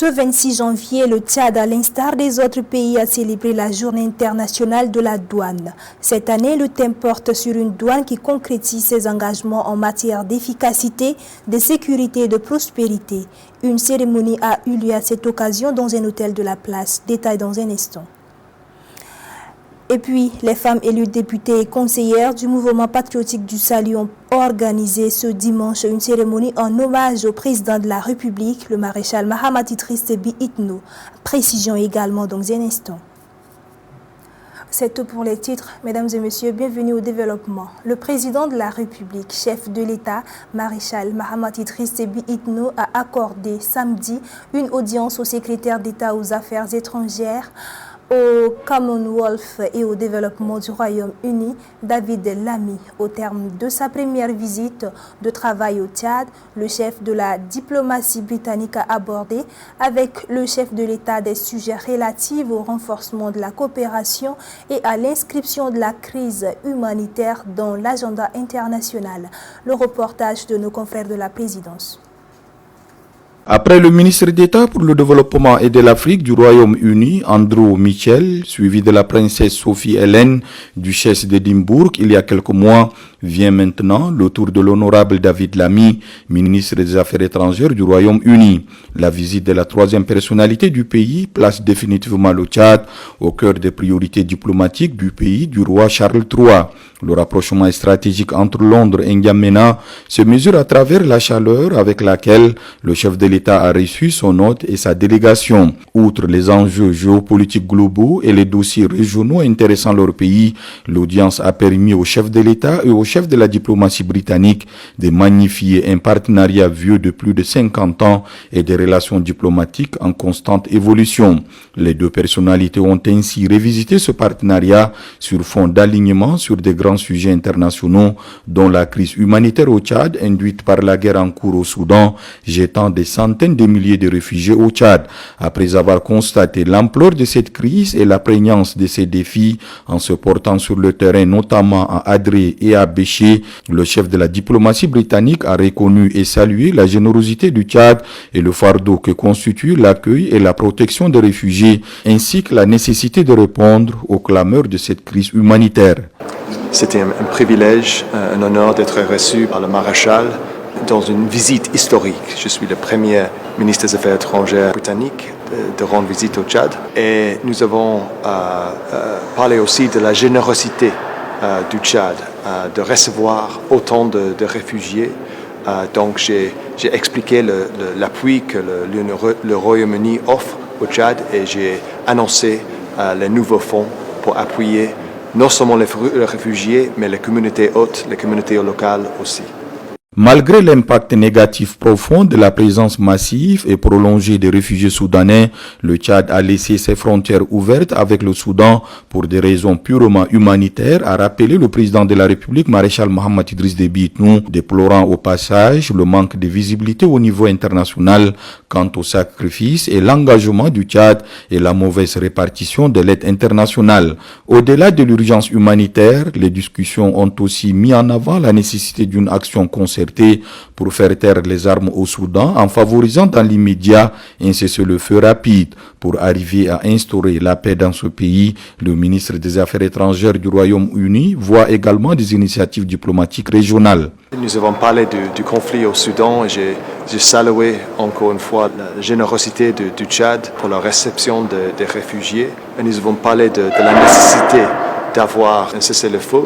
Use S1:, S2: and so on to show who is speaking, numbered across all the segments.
S1: Ce 26 janvier, le Tchad, à l'instar des autres pays, a célébré la Journée internationale de la douane. Cette année, le thème porte sur une douane qui concrétise ses engagements en matière d'efficacité, de sécurité et de prospérité. Une cérémonie a eu lieu à cette occasion dans un hôtel de la place. Détail dans un instant. Et puis, les femmes élues députées et conseillères du mouvement patriotique du Salut ont organisé ce dimanche une cérémonie en hommage au président de la République, le maréchal Mahamat Idriss Déby Itno. Précision également dans un instant. C'est tout pour les titres. Mesdames et messieurs, bienvenue au développement. Le président de la République, chef de l'État, maréchal Mahamat Idriss Déby Itno, a accordé samedi une audience au secrétaire d'État aux Affaires étrangères, au Commonwealth et au développement du Royaume-Uni, David Lammy. Au terme de sa première visite de travail au Tchad, le chef de la diplomatie britannique a abordé avec le chef de l'État des sujets relatifs au renforcement de la coopération et à l'inscription de la crise humanitaire dans l'agenda international. Le reportage de nos confrères de la présidence.
S2: Après le ministre d'État pour le développement et de l'Afrique du Royaume-Uni, Andrew Mitchell, suivi de la princesse Sophie Hélène, duchesse d'Édimbourg, il y a quelques mois, vient maintenant le tour de l'honorable David Lammy, ministre des Affaires étrangères du Royaume-Uni. La visite de la troisième personnalité du pays place définitivement le Tchad au cœur des priorités diplomatiques du pays du roi Charles III. Le rapprochement stratégique entre Londres et N'Djamena se mesure à travers la chaleur avec laquelle le chef de l'État a reçu son hôte et sa délégation. Outre les enjeux géopolitiques globaux et les dossiers régionaux intéressant leur pays, l'audience a permis au chef de l'État et au chef de la diplomatie britannique de magnifier un partenariat vieux de plus de 50 ans et des relations diplomatiques en constante évolution. Les deux personnalités ont ainsi revisité ce partenariat sur fond d'alignement sur des grands sujets internationaux, dont la crise humanitaire au Tchad induite par la guerre en cours au Soudan, jetant des centaines de milliers de réfugiés au Tchad. Après avoir constaté l'ampleur de cette crise et la prégnance de ces défis, en se portant sur le terrain notamment à Adré et à Béché, le chef de la diplomatie britannique a reconnu et salué la générosité du Tchad et le fardeau que constitue l'accueil et la protection des réfugiés, ainsi que la nécessité de répondre aux clameurs de cette crise humanitaire.
S3: C'était un privilège, un honneur d'être reçu par le maréchal dans une visite historique. Je suis le premier ministre des Affaires étrangères britannique de rendre visite au Tchad. Et nous avons parlé aussi de la générosité du Tchad, de recevoir autant de réfugiés. Donc j'ai expliqué l'appui que le Royaume-Uni offre au Tchad et j'ai annoncé les nouveaux fonds pour appuyer non seulement les réfugiés, mais les communautés hautes, les communautés locales aussi.
S2: Malgré l'impact négatif profond de la présence massive et prolongée des réfugiés soudanais, le Tchad a laissé ses frontières ouvertes avec le Soudan pour des raisons purement humanitaires, a rappelé le président de la République, maréchal Mahamat Idriss Déby Itno, déplorant au passage le manque de visibilité au niveau international quant au sacrifice et l'engagement du Tchad et la mauvaise répartition de l'aide internationale. Au-delà de l'urgence humanitaire, les discussions ont aussi mis en avant la nécessité d'une action concertée pour faire taire les armes au Soudan en favorisant dans l'immédiat un cessez-le-feu rapide. Pour arriver à instaurer la paix dans ce pays, le ministre des Affaires étrangères du Royaume-Uni voit également des initiatives diplomatiques régionales.
S3: Nous avons parlé du conflit au Soudan et j'ai salué encore une fois la générosité du Tchad pour la réception des réfugiés. Et nous avons parlé de la nécessité d'avoir un cessez-le-feu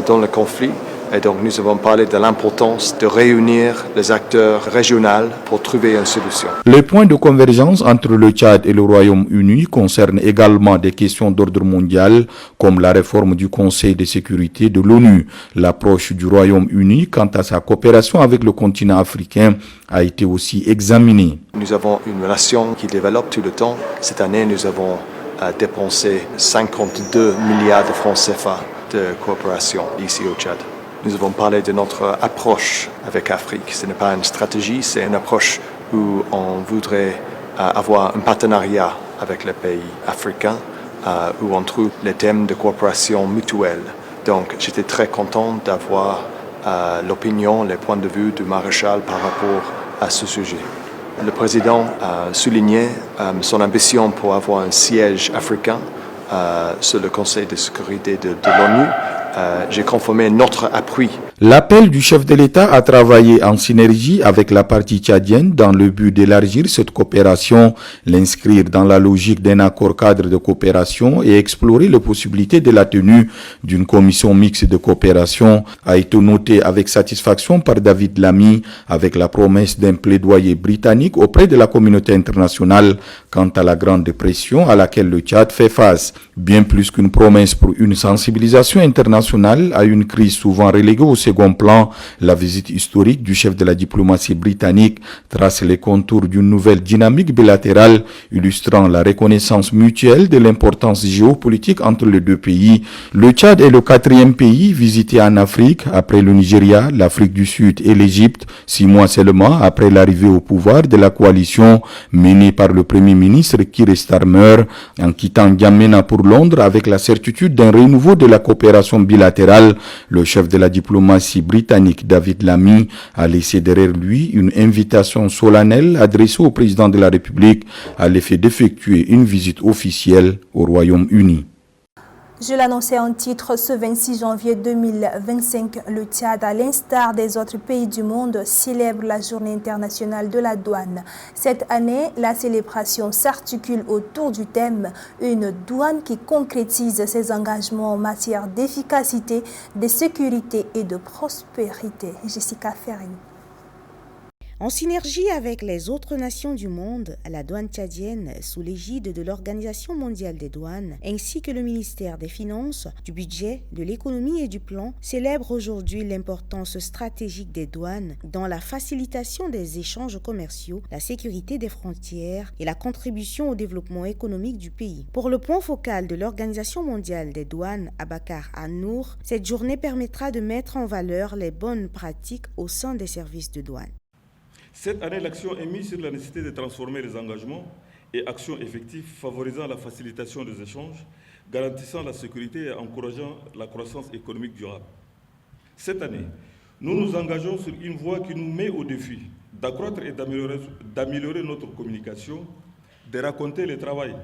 S3: dans le conflit. Et donc nous avons parlé de l'importance de réunir les acteurs régionaux pour trouver une solution.
S2: Les points de convergence entre le Tchad et le Royaume-Uni concernent également des questions d'ordre mondial, comme la réforme du Conseil de sécurité de l'ONU. L'approche du Royaume-Uni quant à sa coopération avec le continent africain a été aussi examinée.
S3: Nous avons une relation qui développe tout le temps. Cette année, nous avons dépensé 52 milliards de francs CFA de coopération ici au Tchad. Nous avons parlé de notre approche avec l'Afrique. Ce n'est pas une stratégie, c'est une approche où on voudrait avoir un partenariat avec les pays africains, où on trouve les thèmes de coopération mutuelle. Donc j'étais très content d'avoir l'opinion, les points de vue du maréchal par rapport à ce sujet. Le président a souligné son ambition pour avoir un siège africain sur le Conseil de sécurité de l'ONU. J'ai confirmé notre appui.
S2: L'appel du chef de l'État à travailler en synergie avec la partie tchadienne dans le but d'élargir cette coopération, l'inscrire dans la logique d'un accord cadre de coopération et explorer les possibilités de la tenue d'une commission mixte de coopération a été noté avec satisfaction par David Lammy, avec la promesse d'un plaidoyer britannique auprès de la communauté internationale quant à la grande pression à laquelle le Tchad fait face. Bien plus qu'une promesse pour une sensibilisation internationale à une crise souvent reléguée au second plan, la visite historique du chef de la diplomatie britannique trace les contours d'une nouvelle dynamique bilatérale illustrant la reconnaissance mutuelle de l'importance géopolitique entre les deux pays. Le Tchad est le 4e pays visité en Afrique après le Nigeria, l'Afrique du Sud et l'Égypte, 6 mois seulement après l'arrivée au pouvoir de la coalition menée par le Premier ministre Keir Starmer, en quittant N'Djamena pour Londres avec la certitude d'un renouveau de la coopération bilatérale. Le chef de la diplomatie britannique David Lammy a laissé derrière lui une invitation solennelle adressée au président de la République à l'effet d'effectuer une visite officielle au Royaume-Uni.
S1: Je l'annonçais en titre, ce 26 janvier 2025, le Tchad, à l'instar des autres pays du monde, célèbre la Journée internationale de la douane. Cette année, la célébration s'articule autour du thème « Une douane qui concrétise ses engagements en matière d'efficacité, de sécurité et de prospérité ». Jessica Ferry.
S4: En synergie avec les autres nations du monde, la douane tchadienne, sous l'égide de l'Organisation mondiale des douanes, ainsi que le ministère des Finances, du Budget, de l'Économie et du Plan, célèbre aujourd'hui l'importance stratégique des douanes dans la facilitation des échanges commerciaux, la sécurité des frontières et la contribution au développement économique du pays. Pour le point focal de l'Organisation mondiale des douanes, Abakar Anour, cette journée permettra de mettre en valeur les bonnes pratiques au sein des services de douane.
S5: Cette année, l'action est mise sur la nécessité de transformer les engagements et actions effectives favorisant la facilitation des échanges, garantissant la sécurité et encourageant la croissance économique durable. Cette année, nous nous engageons sur une voie qui nous met au défi d'accroître et d'améliorer notre communication, de raconter le travail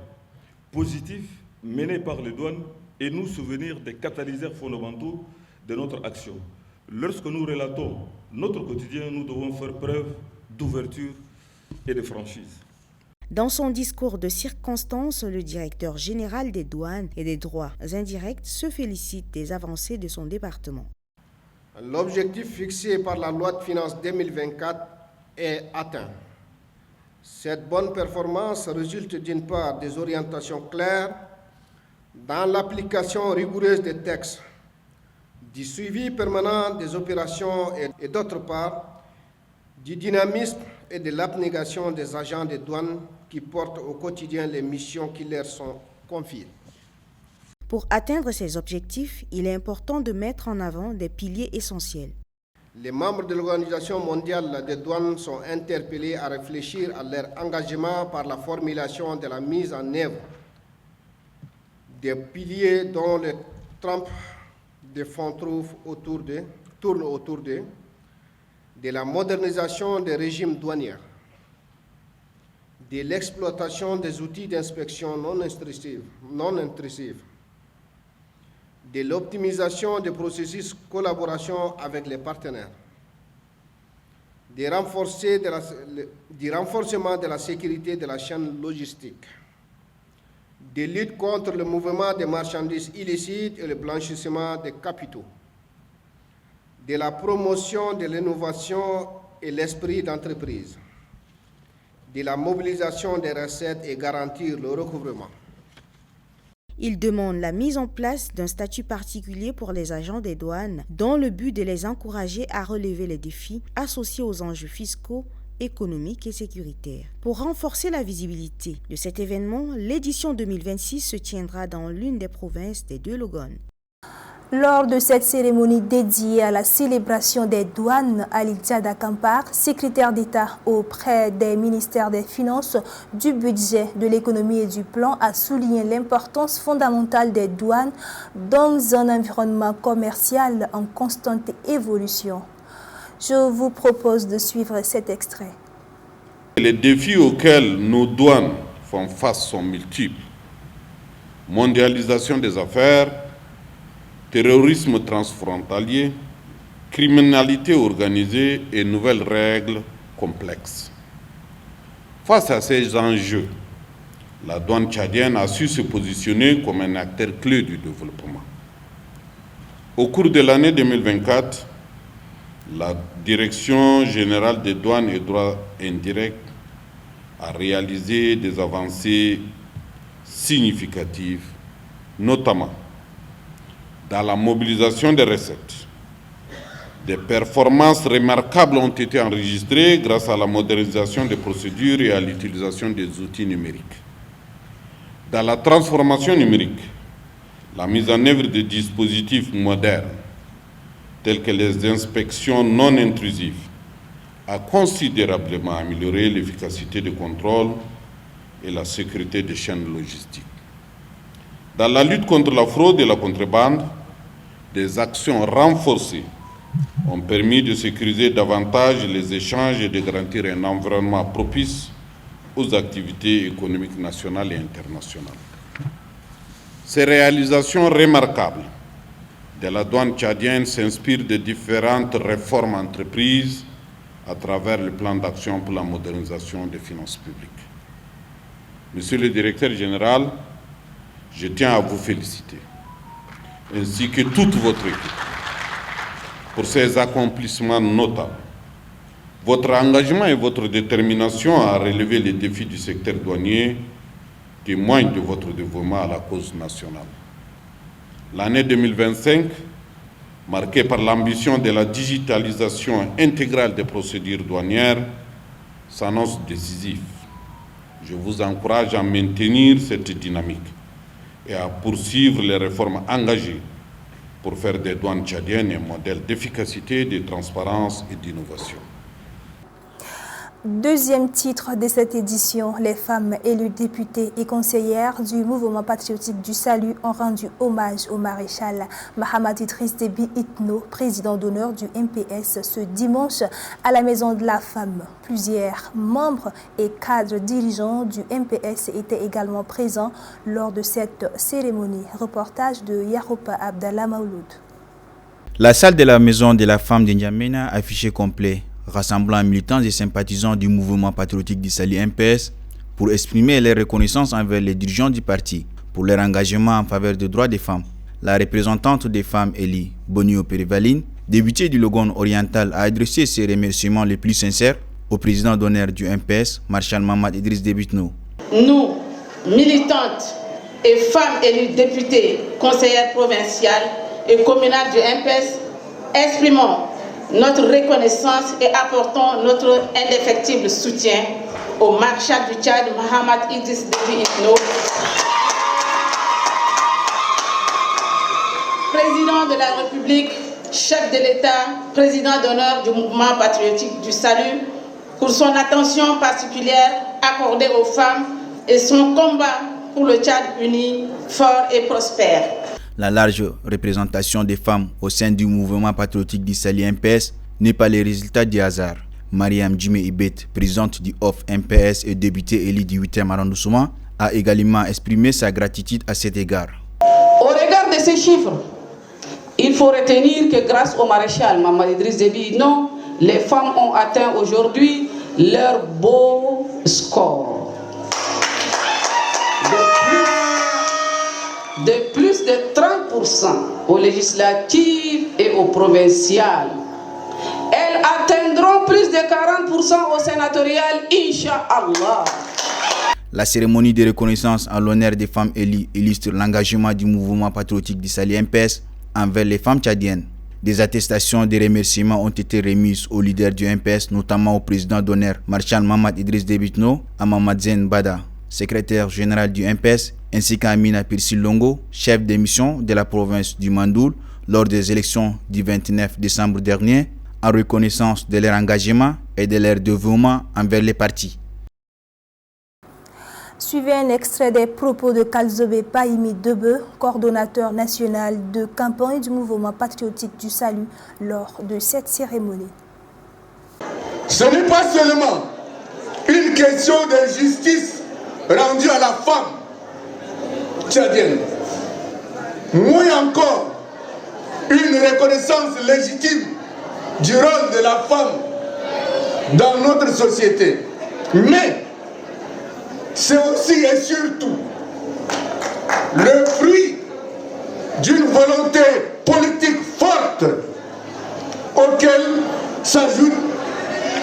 S5: positif mené par les douanes et nous souvenir des catalyseurs fondamentaux de notre action. Lorsque nous relatons notre quotidien, nous devons faire preuve d'ouverture et de franchise.
S4: Dans son discours de circonstance, le directeur général des douanes et des droits indirects se félicite des avancées de son département.
S6: L'objectif fixé par la loi de finances 2024 est atteint. Cette bonne performance résulte d'une part des orientations claires dans l'application rigoureuse des textes, du suivi permanent des opérations et d'autre part, du dynamisme et de l'abnégation des agents des douanes qui portent au quotidien les missions qui leur sont confiées.
S4: Pour atteindre ces objectifs, il est important de mettre en avant des piliers essentiels.
S6: Les membres de l'Organisation mondiale des douanes sont interpellés à réfléchir à leur engagement par la formulation de la mise en œuvre des piliers dont les trempes des fonds tournent autour d'eux, de la modernisation des régimes douaniers, de l'exploitation des outils d'inspection non intrusifs, de l'optimisation des processus de collaboration avec les partenaires, du renforcement de la sécurité de la chaîne logistique, de lutte contre le mouvement des marchandises illicites et le blanchissement des capitaux, de la promotion de l'innovation et l'esprit d'entreprise, de la mobilisation des recettes et garantir le recouvrement.
S4: Il demande la mise en place d'un statut particulier pour les agents des douanes dans le but de les encourager à relever les défis associés aux enjeux fiscaux, économiques et sécuritaires. Pour renforcer la visibilité de cet événement, l'édition 2026 se tiendra dans l'une des provinces des deux Logones.
S1: Lors de cette cérémonie dédiée à la célébration des douanes, Ali Diada Kampar, secrétaire d'État auprès des ministères des Finances, du Budget, de l'Économie et du Plan, a souligné l'importance fondamentale des douanes dans un environnement commercial en constante évolution. Je vous propose de suivre cet extrait.
S7: Les défis auxquels nos douanes font face sont multiples. Mondialisation des affaires, terrorisme transfrontalier, criminalité organisée et nouvelles règles complexes. Face à ces enjeux, la douane tchadienne a su se positionner comme un acteur clé du développement. Au cours de l'année 2024, la Direction générale des douanes et droits indirects a réalisé des avancées significatives, notamment dans la mobilisation des recettes. Des performances remarquables ont été enregistrées grâce à la modernisation des procédures et à l'utilisation des outils numériques. Dans la transformation numérique, la mise en œuvre de dispositifs modernes, tels que les inspections non intrusives, a considérablement amélioré l'efficacité des contrôles et la sécurité des chaînes logistiques. Dans la lutte contre la fraude et la contrebande, des actions renforcées ont permis de sécuriser davantage les échanges et de garantir un environnement propice aux activités économiques nationales et internationales. Ces réalisations remarquables de la douane tchadienne s'inspirent de différentes réformes entreprises à travers le plan d'action pour la modernisation des finances publiques. Monsieur le directeur général, je tiens à vous féliciter, ainsi que toute votre équipe, pour ces accomplissements notables. Votre engagement et votre détermination à relever les défis du secteur douanier témoignent de votre dévouement à la cause nationale. L'année 2025, marquée par l'ambition de la digitalisation intégrale des procédures douanières, s'annonce décisive. Je vous encourage à maintenir cette dynamique et à poursuivre les réformes engagées pour faire des douanes tchadiennes un modèle d'efficacité, de transparence et d'innovation.
S1: Deuxième titre de cette édition, les femmes élues députées et conseillères du mouvement patriotique du salut ont rendu hommage au maréchal Mahamat Idriss Déby Itno, président d'honneur du MPS, ce dimanche à la Maison de la Femme. Plusieurs membres et cadres dirigeants du MPS étaient également présents lors de cette cérémonie. Reportage de Yaroupa Abdallah Maouloud.
S8: La salle de la Maison de la Femme de N'Djamena affichée complet, rassemblant militants et sympathisants du mouvement patriotique du salut MPS pour exprimer leur reconnaissance envers les dirigeants du parti pour leur engagement en faveur des droits des femmes. La représentante des femmes, Elie Bonio Perivaline, députée du Logone oriental, a adressé ses remerciements les plus sincères au président d'honneur du MPS, Marshal Mahamat Idriss Déby Itno.
S9: Nous, militantes et femmes élues députées, conseillères provinciales et communales du MPS, exprimons notre reconnaissance et apportons notre indéfectible soutien au maréchal du Tchad, Mahamat Idriss Déby Itno, président de la République, chef de l'État, président d'honneur du mouvement patriotique du salut, pour son attention particulière accordée aux femmes et son combat pour le Tchad uni, fort et prospère.
S8: La large représentation des femmes au sein du mouvement patriotique du salut MPS n'est pas le résultat du hasard. Mariam Djimé Ibet, présidente du OFF MPS et députée élue du 8e arrondissement, a également exprimé sa gratitude à cet égard.
S9: Au regard de ces chiffres, il faut retenir que grâce au maréchal Mahamat Idriss Déby Itno, les femmes ont atteint aujourd'hui leur beau score de plus de 30% aux législatives et aux provinciales. Elles atteindront plus de 40% au sénatorial, Inch'Allah.
S8: La cérémonie de reconnaissance en l'honneur des femmes élites illustre l'engagement du mouvement patriotique du salut MPS envers les femmes tchadiennes. Des attestations de remerciements ont été remises aux leaders du MPS, notamment au président d'honneur Marshal Mahamat Idriss Déby Itno, à Mamadou Zen Bada, secrétaire général du MPS, ainsi qu'à Amina Pirsi Longo, chef de mission de la province du Mandoul, lors des élections du 29 décembre dernier, en reconnaissance de leur engagement et de leur dévouement envers les partis.
S1: Suivez un extrait des propos de Kalzobe Paimi Debe, coordonnateur national de campagne du mouvement patriotique du salut, lors de cette cérémonie.
S10: Ce n'est pas seulement une question de justice rendue à la femme tchadienne. Moins encore, une reconnaissance légitime du rôle de la femme dans notre société. Mais c'est aussi et surtout le fruit d'une volonté politique forte auquel s'ajoute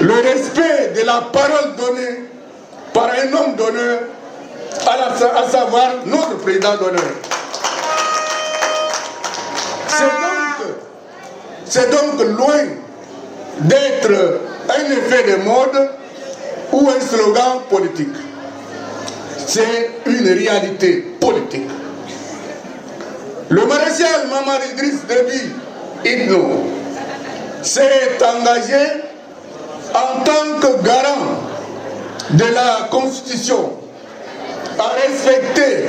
S10: le respect de la parole donnée par un homme d'honneur, à savoir notre président d'honneur. C'est donc loin d'être un effet de mode ou un slogan politique. C'est une réalité politique. Le maréchal Mamadou Idriss Déby Itno s'est engagé en tant que garant de la Constitution à respecter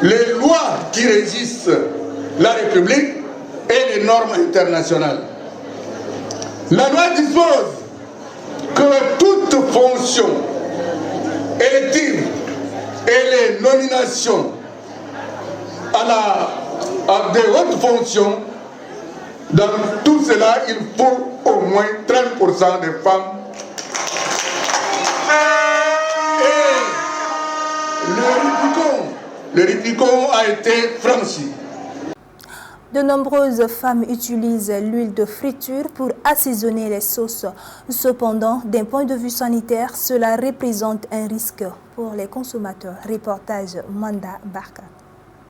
S10: les lois qui régissent la République et les normes internationales. La loi dispose que toute fonction élective et les nominations à de hautes fonctions, dans tout cela, il faut au moins 30% de femmes. Et le Rubicon a été franchi.
S1: De nombreuses femmes utilisent l'huile de friture pour assaisonner les sauces. Cependant, d'un point de vue sanitaire, cela représente un risque pour les consommateurs. Reportage Manda Barka.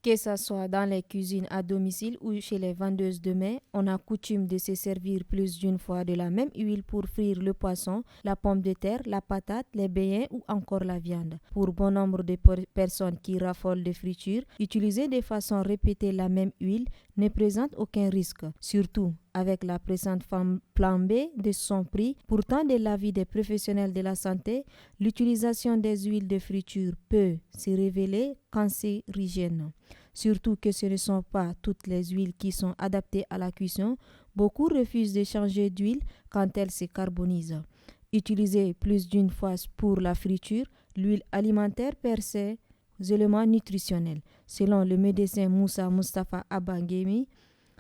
S11: Que ce soit dans les cuisines à domicile ou chez les vendeuses de mets, on a coutume de se servir plus d'une fois de la même huile pour frire le poisson, la pomme de terre, la patate, les beignets ou encore la viande. Pour bon nombre de personnes qui raffolent de friture, utiliser de façon répétée la même huile ne présente aucun risque, surtout avec la présente flambée de son prix. Pourtant, de l'avis des professionnels de la santé, l'utilisation des huiles de friture peut se révéler cancérigène. Surtout que ce ne sont pas toutes les huiles qui sont adaptées à la cuisson. Beaucoup refusent de changer d'huile quand elle se carbonise. Utiliser plus d'une fois pour la friture, l'huile alimentaire perd ses éléments nutritionnels. Selon le médecin Moussa Mustafa Abangemi,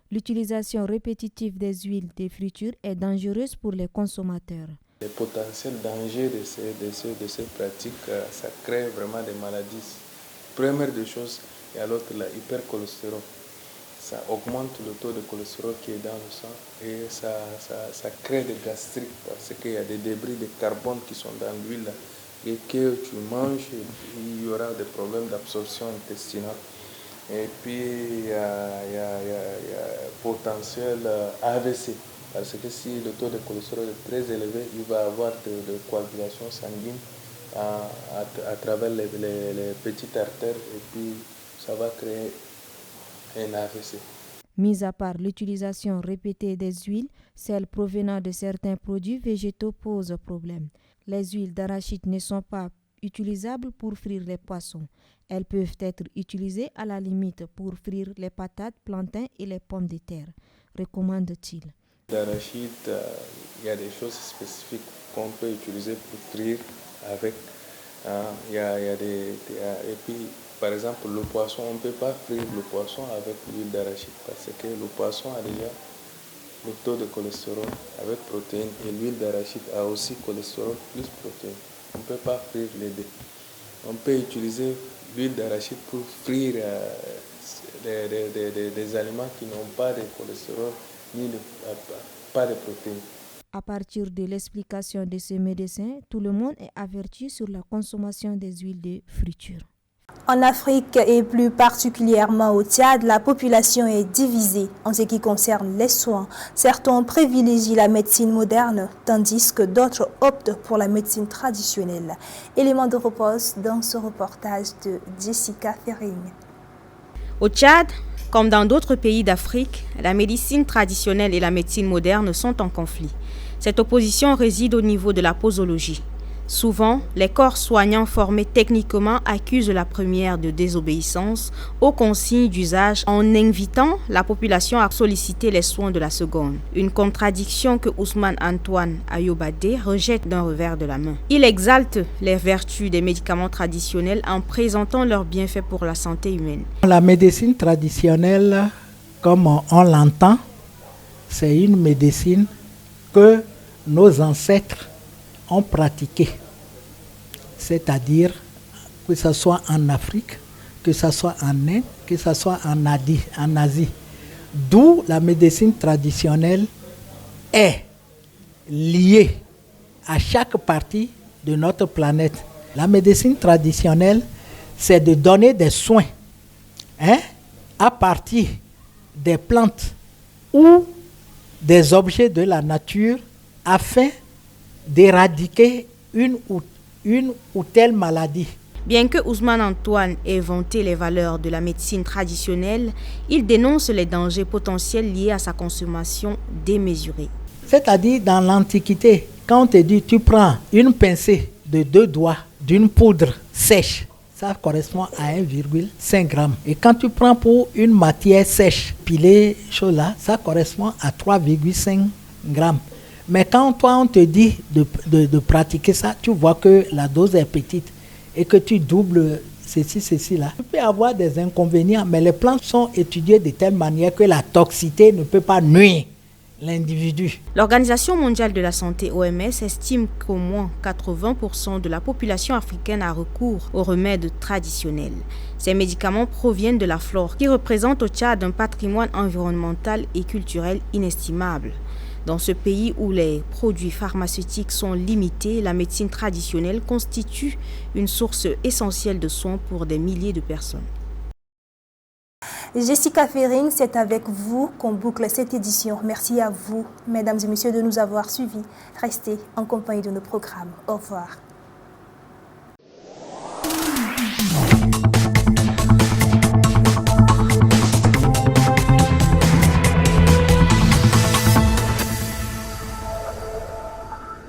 S11: l'utilisation répétitive des huiles de friture est dangereuse pour les consommateurs.
S12: Les potentiels dangers de ces pratiques, ça crée vraiment des maladies. Première des choses, il y a l'autre, l'hypercholestérol. Ça augmente le taux de cholestérol qui est dans le sang et ça crée des gastrites parce qu'il y a des débris de carbone qui sont dans l'huile et que tu manges, il y aura des problèmes d'absorption intestinale. Et puis il y a potentiel AVC. Parce que si le taux de cholestérol est très élevé, il va avoir de coagulation sanguine à travers les petites artères et puis ça va créer un AVC.
S11: Mis à part l'utilisation répétée des huiles, celles provenant de certains produits végétaux posent problème. Les huiles d'arachide ne sont pas utilisables pour frire les poissons. Elles peuvent être utilisées à la limite pour frire les patates, plantains et les pommes de terre, recommande-t-il.
S12: D'arachide, il y a des choses spécifiques qu'on peut utiliser pour frire avec. Et puis, par exemple, le poisson, on ne peut pas frire le poisson avec l'huile d'arachide parce que le poisson a déjà le taux de cholestérol avec protéines et l'huile d'arachide a aussi cholestérol plus protéines. On ne peut pas frire les deux. On peut utiliser l'huile d'arachide pour frire des aliments qui n'ont pas de cholestérol ni pas de protéines.
S11: À partir de l'explication de ce médecin, tout le monde est averti sur la consommation des huiles de friture.
S1: En Afrique et plus particulièrement au Tchad, la population est divisée en ce qui concerne les soins. Certains privilégient la médecine moderne, tandis que d'autres optent pour la médecine traditionnelle. Élément de repose dans ce reportage de Jessica Ferring.
S4: Au Tchad, comme dans d'autres pays d'Afrique, la médecine traditionnelle et la médecine moderne sont en conflit. Cette opposition réside au niveau de la posologie. Souvent, les corps soignants formés techniquement accusent la première de désobéissance aux consignes d'usage en invitant la population à solliciter les soins de la seconde. Une contradiction que Ousmane Antoine Ayobade rejette d'un revers de la main. Il exalte les vertus des médicaments traditionnels en présentant leurs bienfaits pour la santé humaine.
S13: La médecine traditionnelle, comme on l'entend, c'est une médecine que nos ancêtres ont pratiquée. C'est-à-dire que ce soit en Afrique, que ce soit en Inde, que ce soit en Asie. D'où la médecine traditionnelle est liée à chaque partie de notre planète. La médecine traditionnelle, c'est de donner des soins à partir des plantes ou des objets de la nature afin d'éradiquer une ou telle maladie.
S4: Bien que Ousmane Antoine ait vanté les valeurs de la médecine traditionnelle, il dénonce les dangers potentiels liés à sa consommation démesurée.
S13: C'est-à-dire dans l'Antiquité, quand on te dit tu prends une pincée de 2 doigts d'une poudre sèche, ça correspond à 1,5 g. Et quand tu prends pour une matière sèche, pilée, chose-là, ça correspond à 3,5 g. Mais quand toi on te dit de pratiquer ça, tu vois que la dose est petite et que tu doubles ceci là. Tu peux avoir des inconvénients, mais les plantes sont étudiées de telle manière que la toxicité ne peut pas nuire l'individu.
S4: L'Organisation mondiale de la santé OMS estime qu'au moins 80% de la population africaine a recours aux remèdes traditionnels. Ces médicaments proviennent de la flore qui représente au Tchad un patrimoine environnemental et culturel inestimable. Dans ce pays où les produits pharmaceutiques sont limités, la médecine traditionnelle constitue une source essentielle de soins pour des milliers de personnes.
S1: Jessica Fering, c'est avec vous qu'on boucle cette édition. Merci à vous, mesdames et messieurs, de nous avoir suivis. Restez en compagnie de nos programmes. Au revoir.